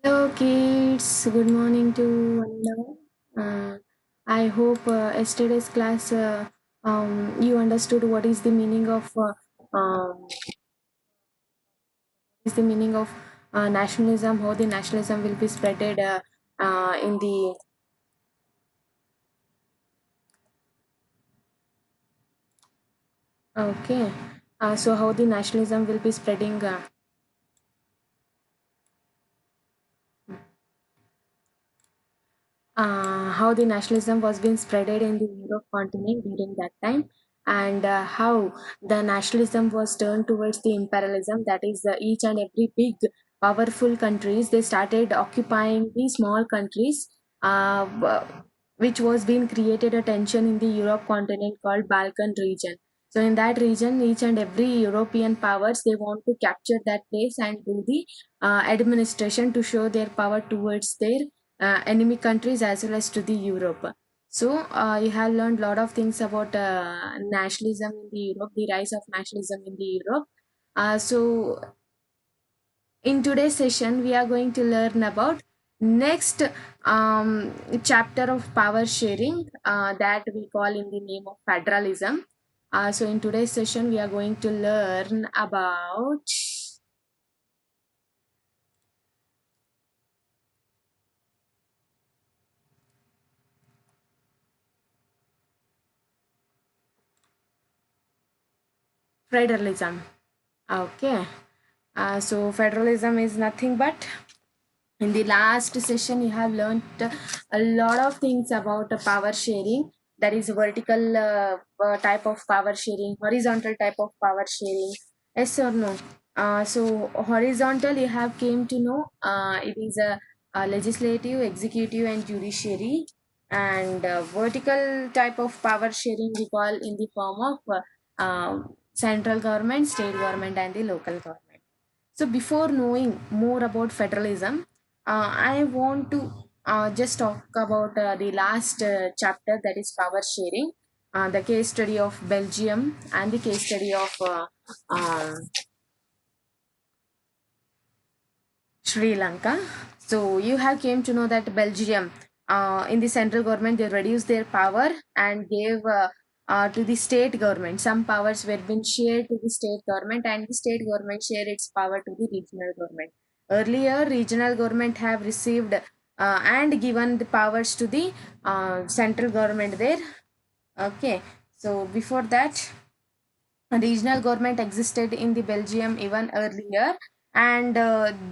Hello kids, good morning to one and all. I hope yesterday's class you understood what is the meaning of nationalism, how the nationalism will be spreaded in the okay. So how the nationalism will be spreading. How the nationalism was being spreaded in the Europe continent during that time, and how the nationalism was turned towards the imperialism. That is, each and every big, powerful countries they started occupying the small countries, which was being created a tension in the Europe continent called Balkan region. So in that region, each and every European powers they want to capture that place and do the administration to show their power towards their enemy countries as well as to the Europe. So you have learned a lot of things about nationalism in the Europe, the rise of nationalism in the Europe. So in today's session, we are going to learn about next chapter of power sharing that we call in the name of federalism. So in today's session, we are going to learn about federalism. Okay. So federalism is nothing but in the last session you have learned a lot of things about power sharing. That is vertical type of power sharing, horizontal type of power sharing. Yes or no? So horizontal you have came to know it is a legislative, executive and judiciary, and vertical type of power sharing we call in the form of central government, state government and the local government. So, before knowing more about federalism, I want to just talk about the last chapter, that is power sharing, the case study of Belgium and the case study of Sri Lanka. So, you have came to know that Belgium, in the central government, they reduced their power and gave to the state government. Some powers were being shared to the state government, and the state government shared its power to the regional government. Earlier, regional government have received and given the powers to the central government there. Okay, so before that, regional government existed in the Belgium even earlier, and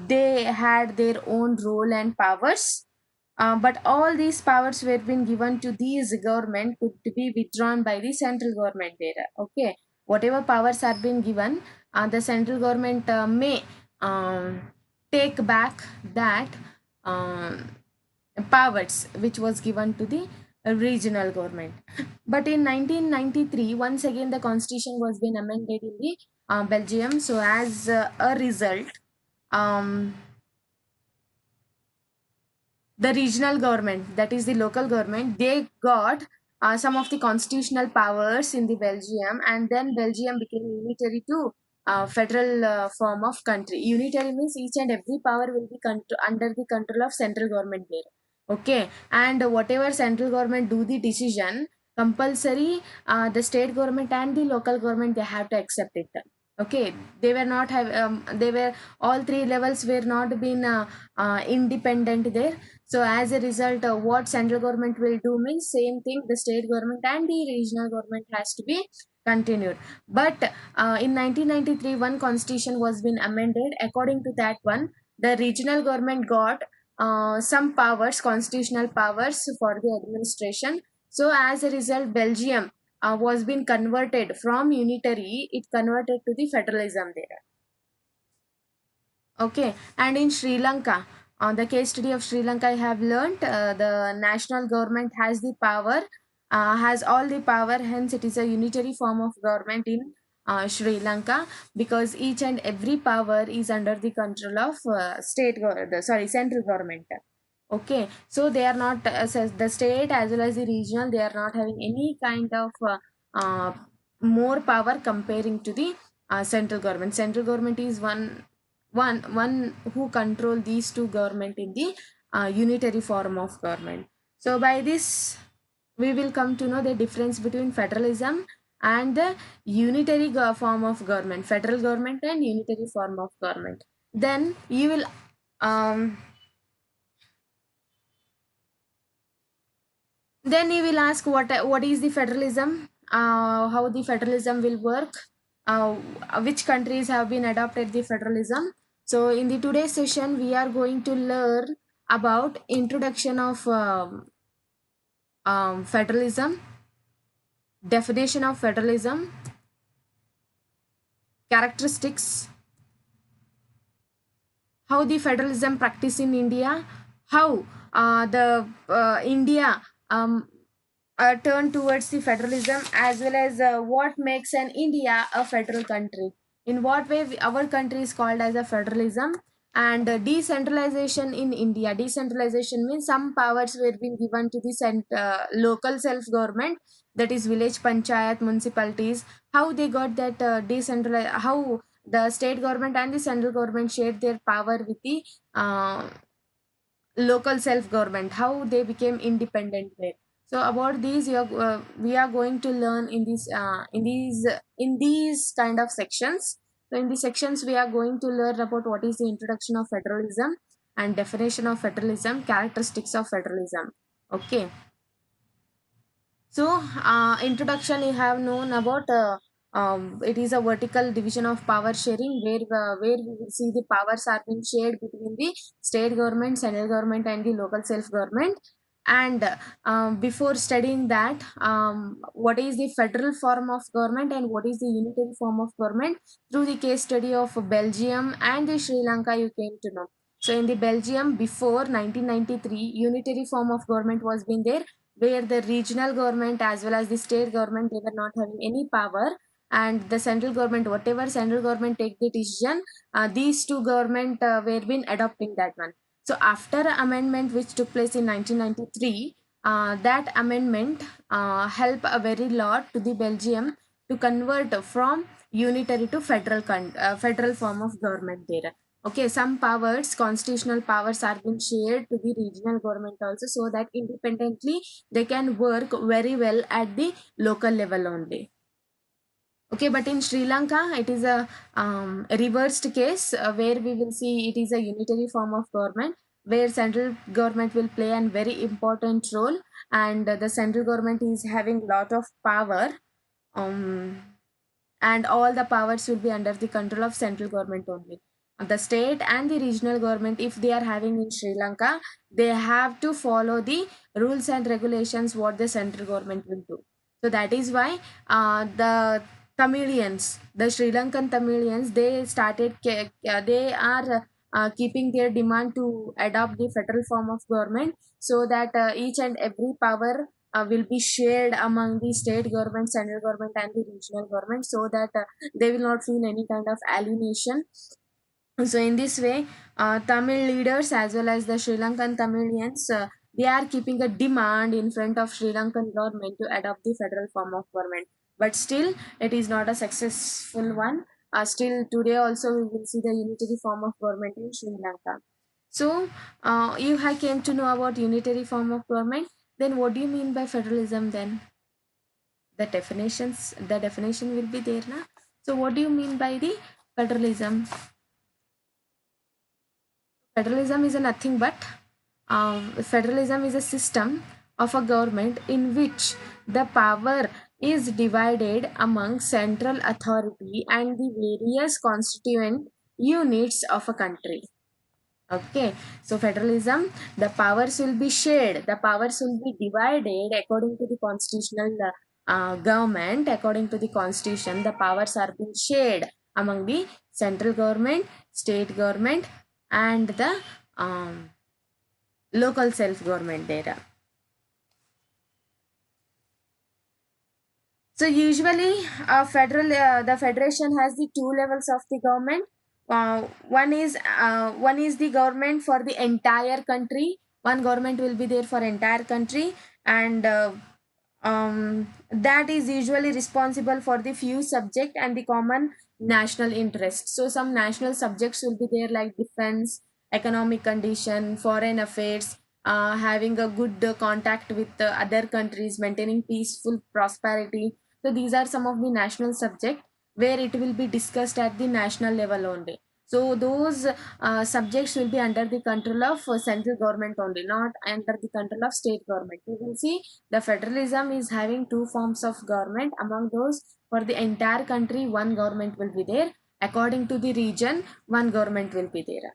they had their own role and powers. But all these powers were being given to these government could be withdrawn by the central government there. Okay, whatever powers are being given, the central government may take back that um, powers which was given to the regional government. But in 1993, once again the constitution was been amended in the Belgium. So as a result, um, the regional government, that is the local government, they got some of the constitutional powers in the Belgium, and then Belgium became unitary to federal form of country. Unitary means each and every power will be under the control of central government there. Okay, and whatever central government do the decision, compulsory the state government and the local government they have to accept it. Okay, they were not have they were all three levels were not been independent there. So as a result, what central government will do means same thing. The state government and the regional government has to be continued. But in 1993, one constitution was been amended. According to that one, the regional government got some powers, constitutional powers for the administration. So as a result, Belgium was been converted from unitary. It converted to the federalism there. Okay, and in Sri Lanka, on the case study of Sri Lanka, I have learnt the national government has the power, has all the power, hence, it is a unitary form of government in Sri Lanka, because each and every power is under the control of central government. Okay, so they are not, the state as well as the regional, they are not having any kind of more power comparing to the central government. Central government is one one who control these two government in the unitary form of government. So by this we will come to know the difference between federalism and the unitary form of government, federal government and unitary form of government. Then you will um, then you will ask what is the federalism, how the federalism will work, uh, which countries have been adopted the federalism. So in the today's session we are going to learn about introduction of federalism, definition of federalism, characteristics, how the federalism practice in India, how the India turn towards the federalism, as well as what makes an India a federal country. In what way our country is called as a federalism, and decentralization in India. Decentralization means some powers were being given to the local self government, that is village panchayat, municipalities. How they got that decentralized? How the state government and the central government shared their power with the uh, local self government, how they became independent there. So about these we are going to learn in these kind of sections. So in these sections we are going to learn about what is the introduction of federalism and definition of federalism, characteristics of federalism. Okay. So, introduction you have known about it is a vertical division of power sharing, where we will see the powers are being shared between the state government, central government, and the local self government. And before studying that, what is the federal form of government and what is the unitary form of government, through the case study of Belgium and the Sri Lanka, you came to know. So, in the Belgium before 1993, unitary form of government was being there, where the regional government as well as the state government, they were not having any power, and the central government, whatever central government take the decision, these two government were been adopting that one. So after amendment which took place in 1993, that amendment helped a very lot to the Belgium to convert from unitary to federal form of government there. Okay, some powers, constitutional powers, are being shared to the regional government also, so that independently they can work very well at the local level only. Okay, but in Sri Lanka it is a reversed case, where we will see it is a unitary form of government, where central government will play a very important role, and the central government is having lot of power, um, and all the powers will be under the control of central government only. The state and the regional government, if they are having in Sri Lanka, they have to follow the rules and regulations what the central government will do. So that is why the Tamilians, the Sri Lankan Tamilians, they are keeping their demand to adopt the federal form of government, so that each and every power will be shared among the state government, central government, and the regional government, so that they will not feel any kind of alienation. So in this way, Tamil leaders as well as the Sri Lankan Tamilians, they are keeping a demand in front of Sri Lankan government to adopt the federal form of government. But still, it is not a successful one. Still today also we will see the unitary form of government in Sri Lanka. So you have came to know about unitary form of government. Then what do you mean by federalism then? The definition will be there now. So what do you mean by the federalism? Federalism is a nothing but federalism is a system of a government in which the power is divided among central authority and the various constituent units of a country. Okay, so federalism, the powers will be shared, the powers will be divided according to the constitutional government. According to the constitution, the powers are being shared among the central government, state government, and the um, local self government data. So usually, the federation has the two levels of the government. One is the government for the entire country. One government will be there for entire country, and that is usually responsible for the few subject and the common national interest. So some national subjects will be there like defense, economic condition, foreign affairs, having a good contact with other countries, maintaining peaceful prosperity. So these are some of the national subject where it will be discussed at the national level only. So those subjects will be under the control of central government only, not under the control of state government. You will see the federalism is having two forms of government. Among those, for the entire country, one government will be there. According to the region, one government will be there.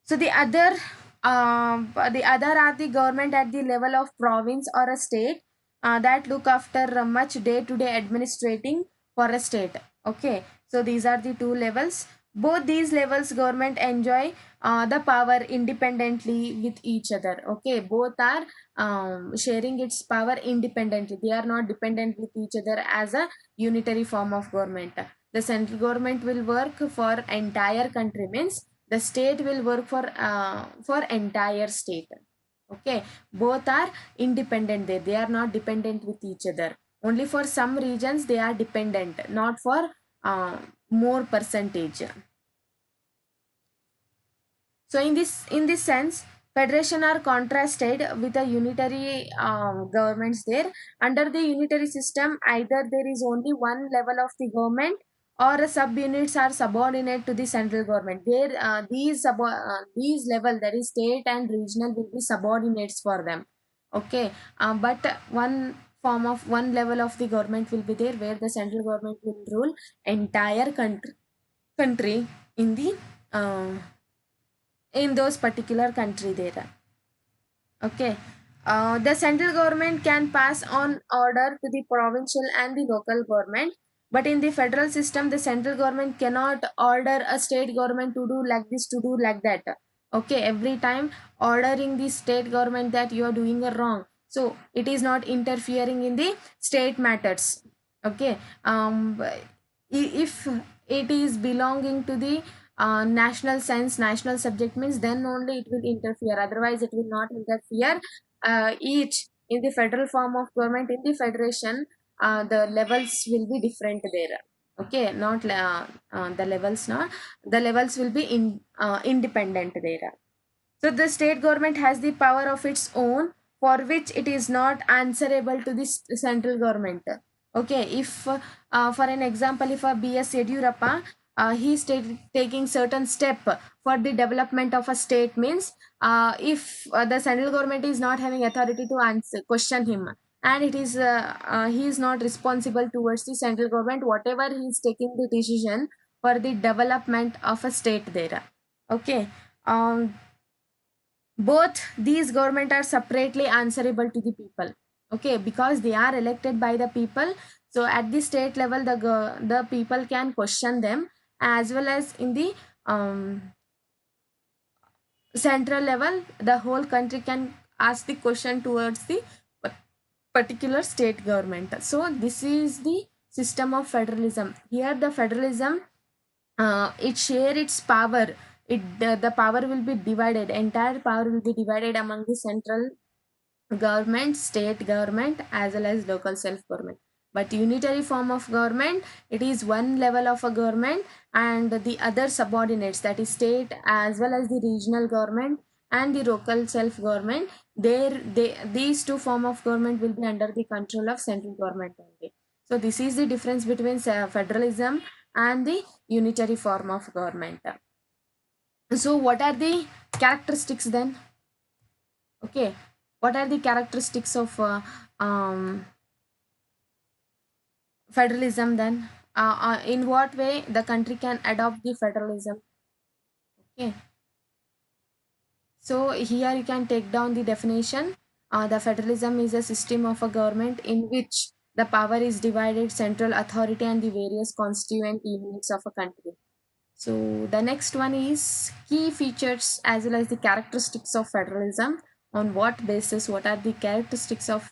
So the other are the government at the level of province or a state that look after much day-to-day administrating for a state. Okay, so these are the two levels. Both these levels government enjoy the power independently with each other. Okay, both are sharing its power independently. They are not dependent with each other as a unitary form of government. The central government will work for entire country, means the state will work for entire state. Okay, both are independent there, they are not dependent with each other. Only for some regions they are dependent, not for more percentage. So in this sense, federation are contrasted with a unitary governments there. Under the unitary system, either there is only one level of the government or subunits are subordinate to the central government. There, these level, that is state and regional, will be subordinates for them. Okay, but one level of the government will be there where the central government will rule entire country in the uh, in those particular country there. Okay, the central government can pass on order to the provincial and the local government, but in the federal system the central government cannot order a state government to do like this, to do like that. Okay, every time ordering the state government that you are doing a wrong, so it is not interfering in the state matters. Okay, if it is belonging to the national sense, national subject, means then only it will interfere, otherwise it will not interfere. Each in the federal form of government, in the federation, the levels will be different there. Okay, not the levels, not the levels will be independent there. So the state government has the power of its own, for which it is not answerable to the central government. Okay, if for an example, if a BS Yediyurappa, he is taking certain step for the development of a state, means if the central government is not having authority to answer question him, and it is he is not responsible towards the central government, whatever he is taking the decision for the development of a state there. Okay, um, both these government are separately answerable to the people. Okay, because they are elected by the people. So at the state level, the people can question them, as well as in the central level, the whole country can ask the question towards the particular state government. So this is the system of federalism. Here the federalism, it share its power. The power will be divided, entire power will be divided among the central government, state government, as well as local self government. But unitary form of government, it is one level of a government, and the other subordinates, that is state as well as the regional government and the local self government, these two form of government will be under the control of central government only. So this is the difference between federalism and the unitary form of government. So what are the characteristics then? Okay, what are the characteristics of federalism then? In what way the country can adopt the federalism? Okay, so here you can take down the definition. The federalism is a system of a government in which the power is divided, central authority, and the various constituent units of a country. So the next one is key features as well as the characteristics of federalism. On what basis? What are the characteristics of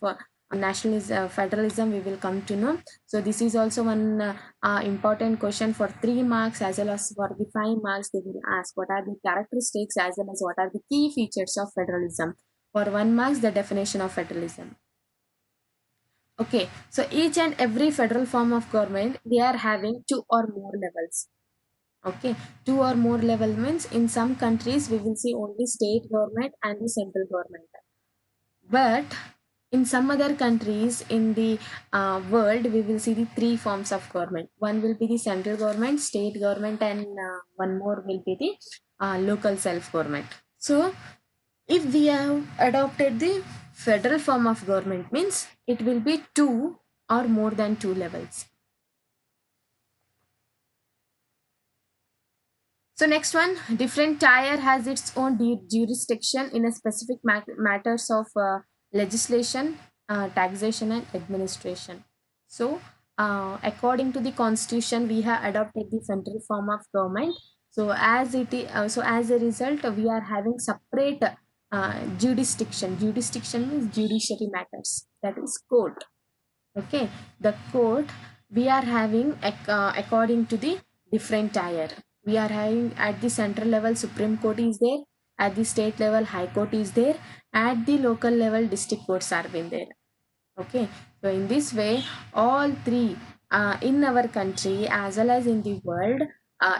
nationalism, federalism? We will come to know. So this is also one important question for 3 marks, as well as for the 5 marks. They will ask what are the characteristics as well as what are the key features of federalism. For 1 marks, the definition of federalism. Okay, so each and every federal form of government, they are having two or more levels. Okay, two or more level means in some countries we will see only state government and the central government. But in some other countries in the world, we will see the three forms of government. One will be the central government, state government, and one more will be the local self government. So, if we have adopted the federal form of government, means it will be two or more than two levels. So next one, different tier has its own jurisdiction in a specific matters of legislation, taxation, and administration. So, according to the constitution, we have adopted the federal form of government. So so as a result, we are having separate jurisdiction. Jurisdiction means judiciary matters. That is court. Okay, the court we are having according to the different tier. We are having at the central level Supreme Court is there, at the state level High Court is there, at the local level district courts are been there. Okay, so in this way, all three in our country as well as in the world,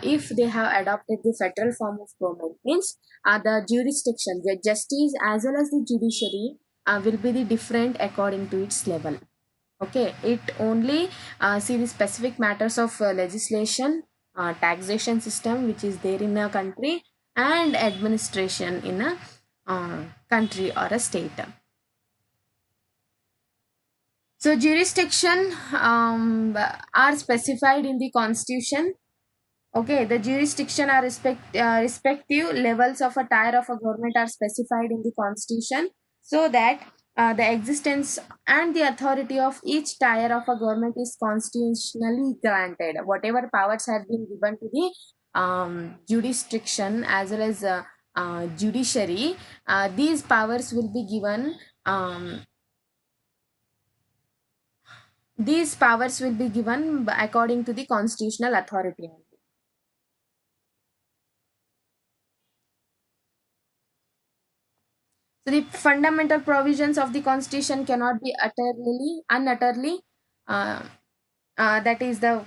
if they have adopted the federal form of government, means the jurisdiction, the justice as well as the judiciary will be the different according to its level. Okay, it only see the specific matters of legislation, taxation system which is there in a country, and administration in a country or a state. So jurisdiction are specified in the constitution. Okay, the jurisdiction are respective levels of a tier of a government are specified in the constitution, so that the existence and the authority of each tier of a government is constitutionally granted. Whatever powers have been given to the jurisdiction as well as judiciary, these powers will be given. These powers will be given according to the constitutional authority. So the fundamental provisions of the constitution cannot be unutterly, uh, that is the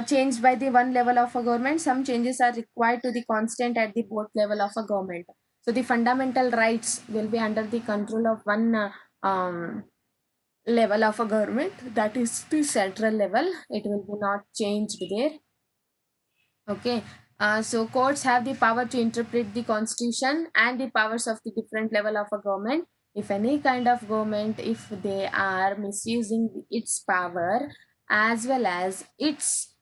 changed by the one level of a government. Some changes are required to the constant at the both level of a government. So the fundamental rights will be under the control of one level of a government, that is the central level. It will be not changed there. Okay. So courts have the power to interpret the constitution and the powers of the different level of a government. If any kind of government, if they are misusing its power as well as its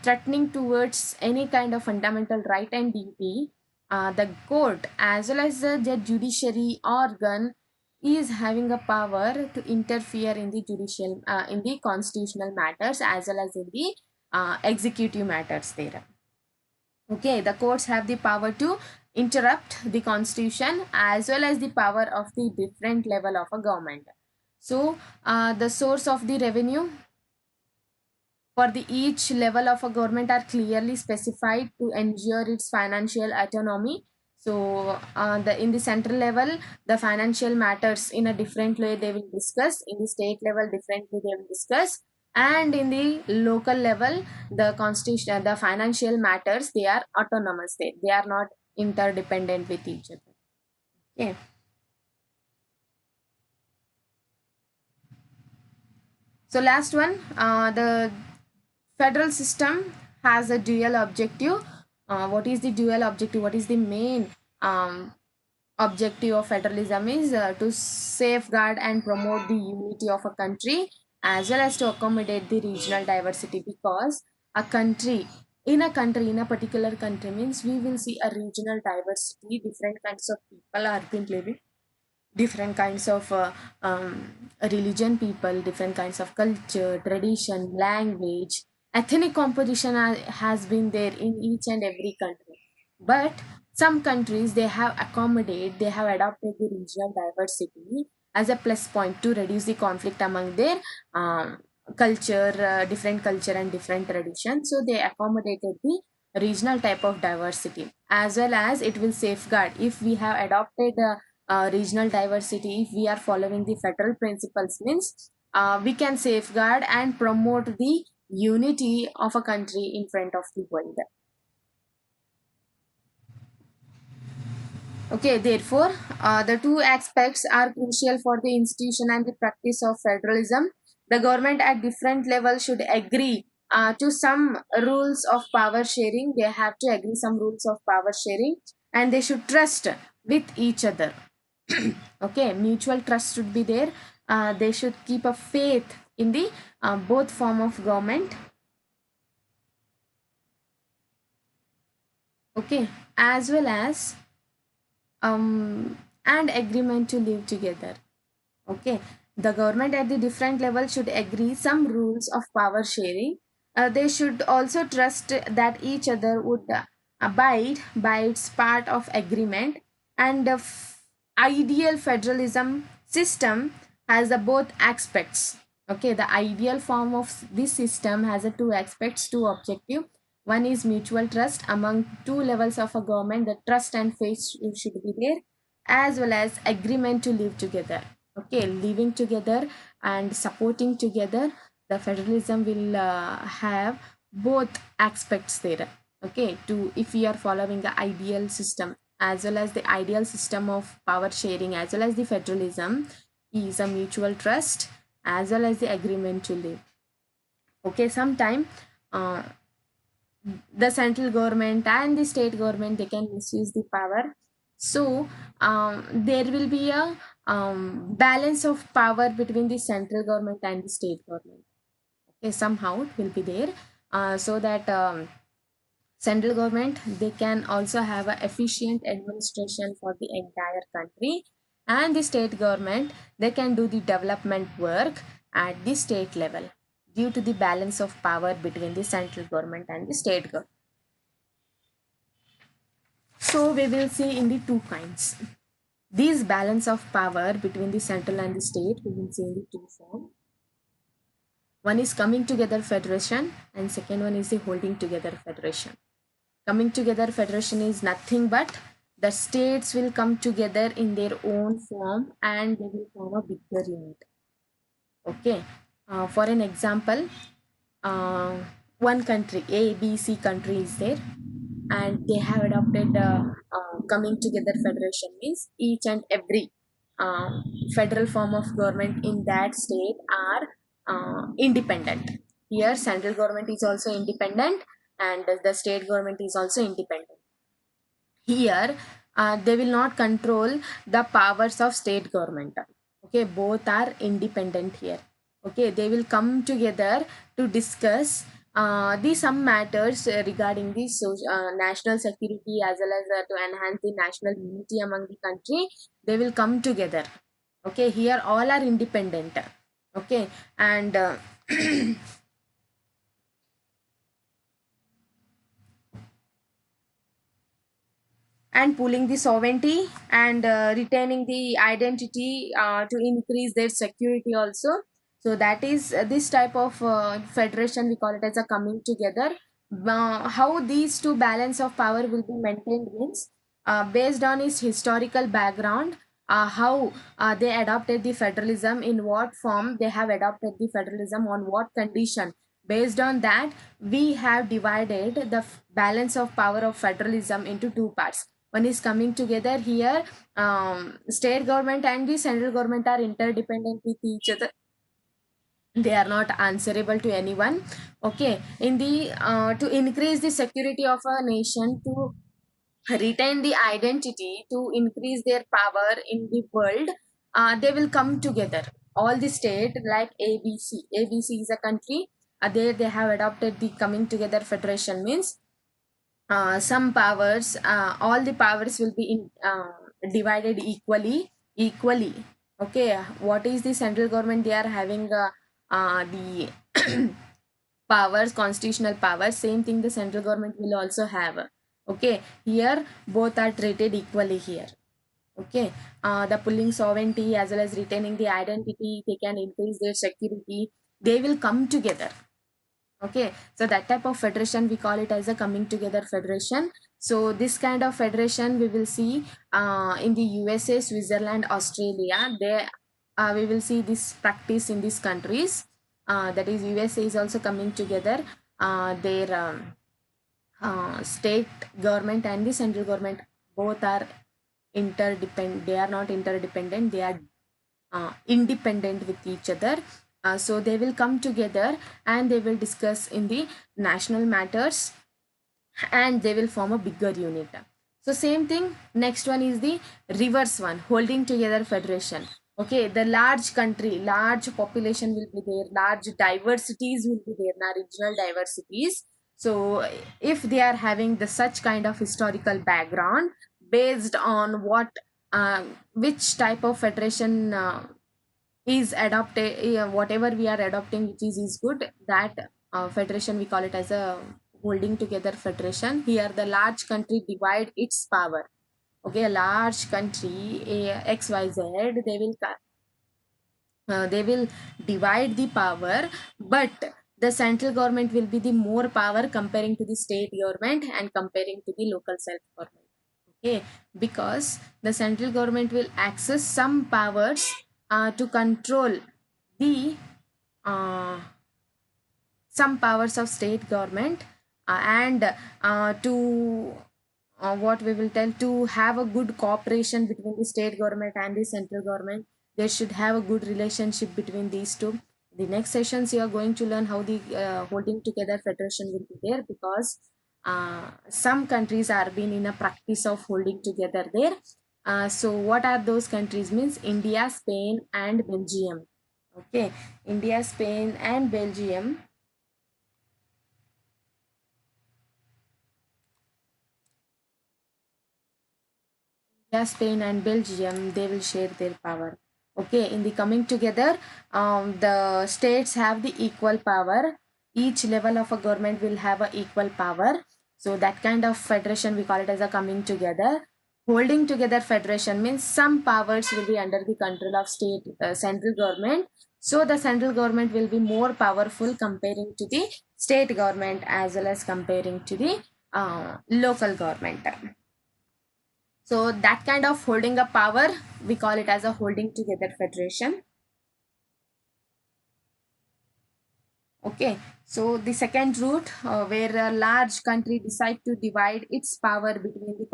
threatening towards any kind of fundamental right and duty, the court as well as the judiciary organ is having a power to interfere in the judicial in the constitutional matters as well as in the executive matters there. Okay, the courts have the power to interrupt the constitution as well as the power of the different level of a government. So, the source of the revenue for the each level of a government are clearly specified to ensure its financial autonomy. So, the in the central level, the financial matters in a different way they will discuss. In the state level, differently they will discuss, and in the local level, the constitution, the financial matters they are autonomous. They are not interdependent with each other. Okay. So last one, the federal system has a dual objective. What is the dual objective? What is the main objective of federalism is to safeguard and promote the unity of a country as well as to accommodate the regional diversity, because a country in a particular country means we will see a regional diversity, different kinds of people are been living, different kinds of religion people, different kinds of culture, tradition, language, ethnic composition has been there in each and every country. But some countries they have they have adopted the regional diversity as a plus point to reduce the conflict among their culture, different culture and different traditions. So they accommodated the regional type of diversity as well as it will safeguard if we have adopted regional diversity, if we are following the federal principles, means we can safeguard and promote the unity of a country in front of the world. Okay, therefore, the two aspects are crucial for the institution and the practice of federalism. The government at different levels should agree to some rules of power sharing. They have to agree some rules of power sharing, and they should trust with each other. Okay, mutual trust should be there. They should keep a faith in the both form of government. Okay, as well as and agreement to live together. Okay, the government at the different levels should agree some rules of power sharing. They should also trust that each other would abide by its part of agreement, and the ideal federalism system has the both aspects. Okay, the ideal form of this system has a two aspects, two objective. One is mutual trust among two levels of a government. The trust and faith should be there, as well as agreement to live together. Okay, living together and supporting together, the federalism will have both aspects there. Okay, to if we are following the ideal system, as well as the ideal system of power sharing, as well as the federalism is a mutual trust as well as the agreement to live. Okay, sometime uh, the central government and the state government, they can misuse the power. So there will be a balance of power between the central government and the state government. Okay, somehow it will be there, so that central government, they can also have a efficient administration for the entire country, and the state government, they can do the development work at the state level due to the balance of power between the central government and the state government. So we will see in the two kinds. These balance of power between the central and the state, we will see in the two form. One is coming together federation, and second one is the holding together federation. Coming together federation is nothing but the states will come together in their own form and they will form a bigger unit. Okay, for an example, uh, one country, A, B, C country is there, and they have adopted coming together federation, means each and every uh, federal form of government in that state are independent. Here central government is also independent, and the state government is also independent. Here they will not control the powers of state government. Okay, both are independent here. Okay, they will come together to discuss the some matters regarding the national security, as well as to enhance the national unity among the country. They will come together. Okay, here all are independent. Okay, and and pooling the sovereignty and retaining the identity to increase their security also. So that is this type of federation, we call it as a coming together. How these two balance of power will be maintained means based on its historical background, how they adopted the federalism, in what form they have adopted the federalism, on what condition. Based on that, we have divided the balance of power of federalism into two parts. One is coming together. Here state government and the central government are interdependent with each other, they are not answerable to anyone. Okay, in the to increase the security of a nation, to retain the identity, to increase their power in the world, they will come together. All the state like ABC is a country, there they have adopted the coming together federation, means some powers, all the powers will be divided equally. Okay, what is the central government, they are having the powers, constitutional powers, same thing the central government will also have. Okay, here both are treated equally here. Okay, the pulling sovereignty as well as retaining the identity, they can increase their security, they will come together. Okay, so that type of federation, we call it as a coming together federation. So this kind of federation we will see in the USA, Switzerland, Australia. They we will see this practice in these countries. That is, USA is also coming together. Their state government and the central government both are interdependent. They are not interdependent. They are independent with each other. So they will come together and they will discuss in the national matters, and they will form a bigger unit. So same thing, next one is the reverse one, holding together federation. Okay, the large country, large population will be there, large diversities will be there, now regional diversities. So if they are having the such kind of historical background, based on what which type of federation is adopted, whatever we are adopting which is good, that federation we call it as a holding together federation. Here the large country divide its power. Okay, a large country, xyz, they will divide the power, but the central government will be the more power comparing to the state government and comparing to the local self government. Okay, because the central government will access some powers to control the uh, some powers of state government, and to what we will tell, to have a good cooperation between the state government and the central government. They should have a good relationship between these two. The next sessions you are going to learn how the holding together federation will be there, because some countries are been in a practice of holding together there. So what are those countries means? India, Spain and Belgium. Okay, India, Spain and Belgium. Yeah, Spain and Belgium, they will share their power. Okay, in the coming together, the states have the equal power. Each level of a government will have a equal power. So that kind of federation we call it as a coming together. Holding together federation means some powers will be under the control of state central government. So the central government will be more powerful comparing to the state government as well as comparing to the local government. So that kind of holding a power, we call it as a holding together federation. Okay, so the second route, where a large country decide to divide its power between the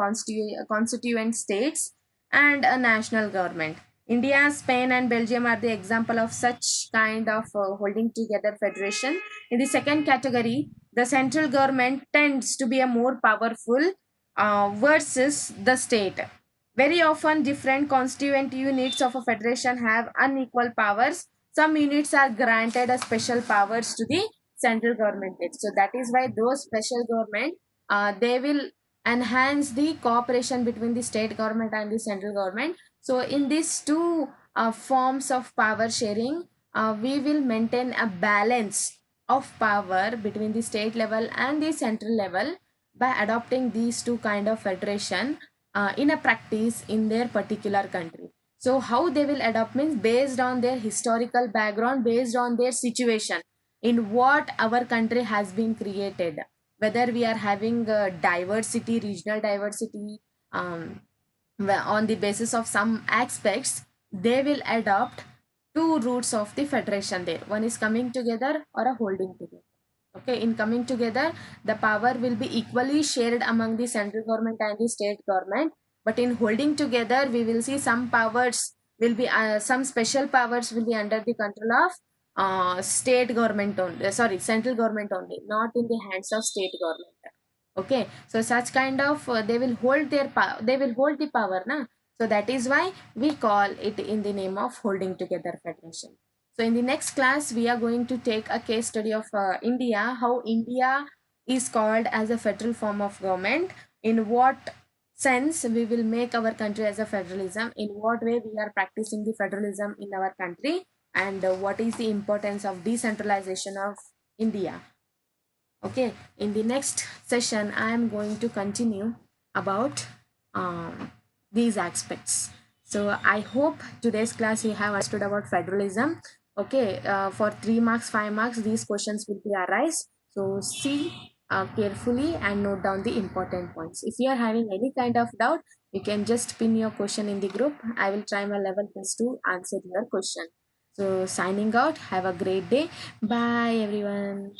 constituent states and a national government. India, Spain and Belgium are the example of such kind of holding together federation. In the second category, the central government tends to be a more powerful versus the state. Very often different constituent units of a federation have unequal powers. Some units are granted a special powers to the central government. So that is why those special government, they will enhance the cooperation between the state government and the central government. So in these two forms of power sharing, we will maintain a balance of power between the state level and the central level by adopting these two kind of federation in a practice in their particular country. So how they will adopt means based on their historical background, based on their situation, in what our country has been created, whether we are having diversity, regional diversity, on the basis of some aspects, they will adopt two routes of the federation there. One is coming together or a holding together. Okay, in coming together, the power will be equally shared among the central government and the state government. But in holding together, we will see some powers will be, some special powers will be under the control of state government only, sorry, central government only, not in the hands of state government. Okay, so such kind of they will hold their power, they will hold the power na. So that is why we call it in the name of holding together federation. So in the next class we are going to take a case study of India, how India is called as a federal form of government, in what sense we will make our country as a federalism, in what way we are practicing the federalism in our country, and what is the importance of decentralization of India. Okay, in the next session, I am going to continue about these aspects. So I hope today's class you have understood about federalism. Okay, for 3 marks, 5 marks, these questions will be arise. So see carefully and note down the important points. If you are having any kind of doubt, you can just pin your question in the group. I will try my level best to answer your question. So, signing out. Have a great day. Bye, everyone.